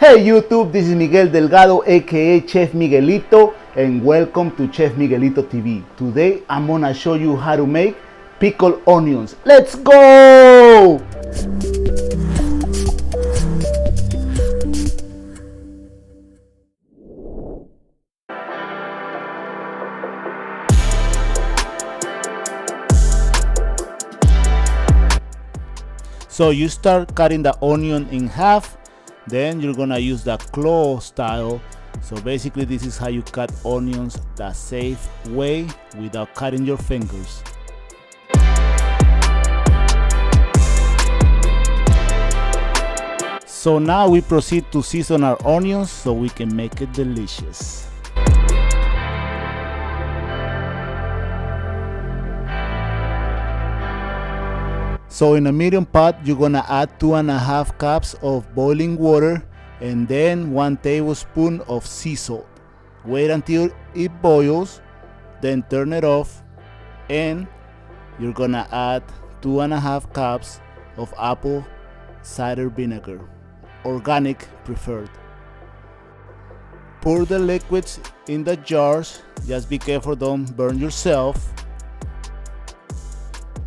Hey YouTube, this is Miguel Delgado aka Chef Miguelito and welcome to Chef Miguelito TV. Today I'm gonna show you how to make pickled onions. Let's go! So you start cutting the onion in half, then you're gonna use the claw style. So basically this is how you cut onions the safe way without cutting your fingers. So now we proceed to season our onions so we can make it delicious. So in a medium pot, you're gonna add 2.5 cups of boiling water and then 1 tablespoon of sea salt. Wait until it boils, then turn it off, and you're gonna add 2.5 cups of apple cider vinegar, organic preferred. Pour the liquids in the jars, just be careful, don't burn yourself.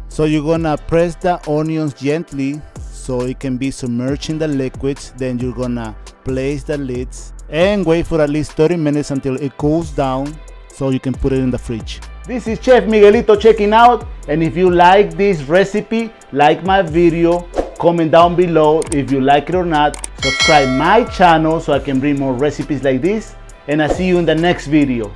So you're gonna press the onions gently so it can be submerged in the liquids. Then you're gonna place the lids and wait for at least 30 minutes until it cools down so you can put it in the fridge. This is Chef Miguelito checking out, and if you like this recipe, like my video, comment down below if you like it or not, subscribe my channel so I can bring more recipes like this, and I'll see you in the next video.